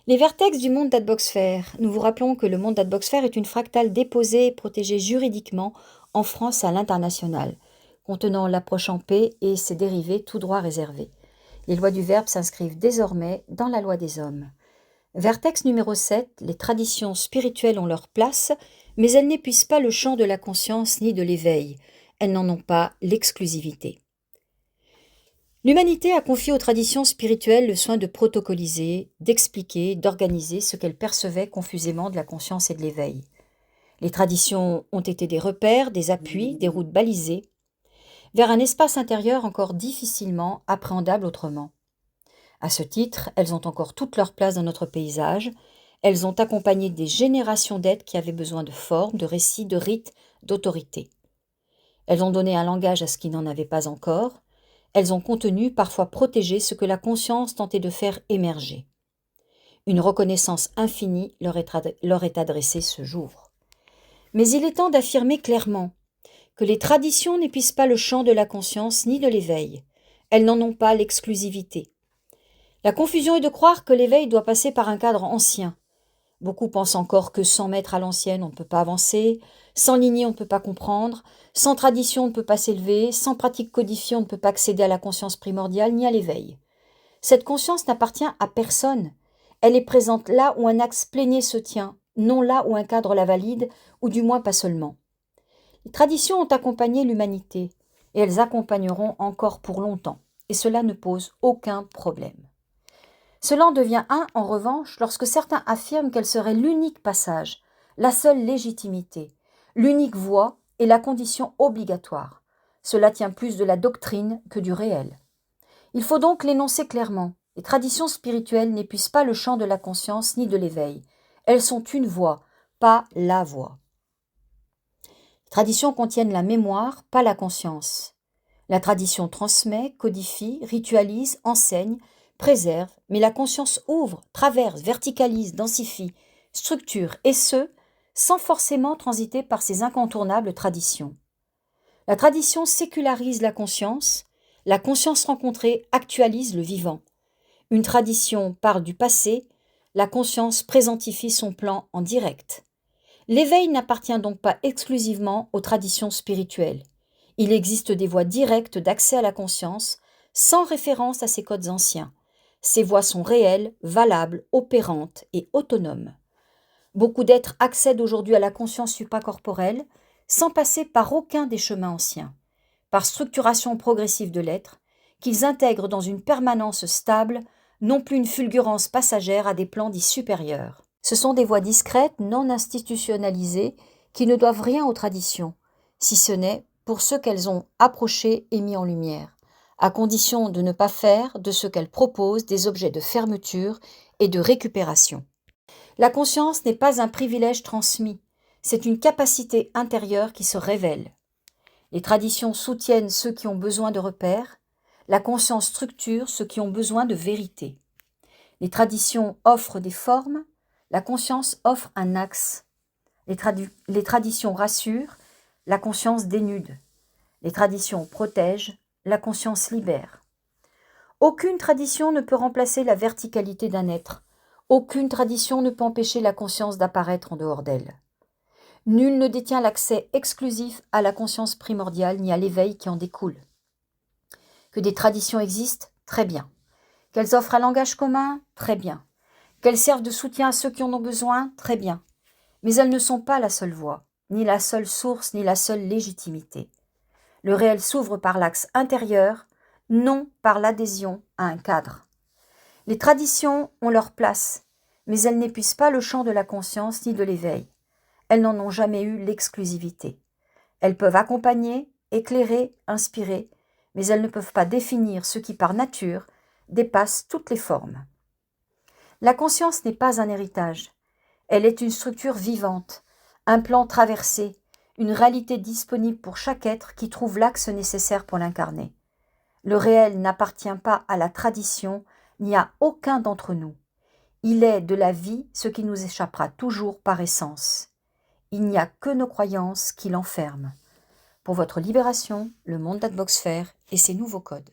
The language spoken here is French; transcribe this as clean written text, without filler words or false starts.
Les vertex du monde d'Adboxfer. Nous vous rappelons que le monde d'Adboxfer est une fractale déposée et protégée juridiquement en France à l'international, contenant l'approche en paix et ses dérivés tout droit réservés. Les lois du verbe s'inscrivent désormais dans la loi des hommes. Vertex numéro 7. Les traditions spirituelles ont leur place, mais elles n'épuisent pas le champ de la conscience ni de l'éveil. Elles n'en ont pas l'exclusivité. L'humanité a confié aux traditions spirituelles le soin de protocoliser, d'expliquer, d'organiser ce qu'elles percevaient confusément de la conscience et de l'éveil. Les traditions ont été des repères, des appuis, des routes balisées, vers un espace intérieur encore difficilement appréhendable autrement. À ce titre, elles ont encore toute leur place dans notre paysage. Elles ont accompagné des générations d'êtres qui avaient besoin de formes, de récits, de rites, d'autorité. Elles ont donné un langage à ce qui n'en avait pas encore. Elles ont contenu, parfois protégé, ce que la conscience tentait de faire émerger. Une reconnaissance infinie leur est adressée ce jour. Mais il est temps d'affirmer clairement que les traditions n'épuisent pas le champ de la conscience ni de l'éveil. Elles n'en ont pas l'exclusivité. La confusion est de croire que l'éveil doit passer par un cadre ancien. Beaucoup pensent encore que sans maître à l'ancienne, on ne peut pas avancer, sans lignée, on ne peut pas comprendre, sans tradition, on ne peut pas s'élever, sans pratique codifiée, on ne peut pas accéder à la conscience primordiale ni à l'éveil. Cette conscience n'appartient à personne. Elle est présente là où un axe plénier se tient, non là où un cadre la valide, ou du moins pas seulement. Les traditions ont accompagné l'humanité, et elles accompagneront encore pour longtemps, et cela ne pose aucun problème. Cela en devient en revanche, lorsque certains affirment qu'elle serait l'unique passage, la seule légitimité, l'unique voie et la condition obligatoire. Cela tient plus de la doctrine que du réel. Il faut donc l'énoncer clairement. Les traditions spirituelles n'épuisent pas le champ de la conscience ni de l'éveil. Elles sont une voie, pas la voie. Les traditions contiennent la mémoire, pas la conscience. La tradition transmet, codifie, ritualise, enseigne, préserve, mais la conscience ouvre, traverse, verticalise, densifie, structure, et ce, sans forcément transiter par ces incontournables traditions. La tradition sécularise la conscience rencontrée actualise le vivant. Une tradition parle du passé, la conscience présentifie son plan en direct. L'éveil n'appartient donc pas exclusivement aux traditions spirituelles. Il existe des voies directes d'accès à la conscience, sans référence à ces codes anciens. Ces voies sont réelles, valables, opérantes et autonomes. Beaucoup d'êtres accèdent aujourd'hui à la conscience supracorporelle sans passer par aucun des chemins anciens, par structuration progressive de l'être, qu'ils intègrent dans une permanence stable, non plus une fulgurance passagère à des plans dits supérieurs. Ce sont des voies discrètes, non institutionnalisées, qui ne doivent rien aux traditions, si ce n'est pour ceux qu'elles ont approchés et mis en lumière, à condition de ne pas faire de ce qu'elles proposent des objets de fermeture et de récupération. La conscience n'est pas un privilège transmis, c'est une capacité intérieure qui se révèle. Les traditions soutiennent ceux qui ont besoin de repères, la conscience structure ceux qui ont besoin de vérité. Les traditions offrent des formes, la conscience offre un axe. Les traditions rassurent, la conscience dénude. Les traditions protègent, la conscience libère. Aucune tradition ne peut remplacer la verticalité d'un être. Aucune tradition ne peut empêcher la conscience d'apparaître en dehors d'elle. Nul ne détient l'accès exclusif à la conscience primordiale ni à l'éveil qui en découle. Que des traditions existent, très bien. Qu'elles offrent un langage commun, très bien. Qu'elles servent de soutien à ceux qui en ont besoin, très bien. Mais elles ne sont pas la seule voie, ni la seule source, ni la seule légitimité. Le réel s'ouvre par l'axe intérieur, non par l'adhésion à un cadre. Les traditions ont leur place, mais elles n'épuisent pas le champ de la conscience ni de l'éveil. Elles n'en ont jamais eu l'exclusivité. Elles peuvent accompagner, éclairer, inspirer, mais elles ne peuvent pas définir ce qui, par nature, dépasse toutes les formes. La conscience n'est pas un héritage. Elle est une structure vivante, un plan traversé, une réalité disponible pour chaque être qui trouve l'axe nécessaire pour l'incarner. Le réel n'appartient pas à la tradition ni à aucun d'entre nous. Il est de la vie ce qui nous échappera toujours par essence. Il n'y a que nos croyances qui l'enferment. Pour votre libération, le monde d'Adboxfer et ses nouveaux codes.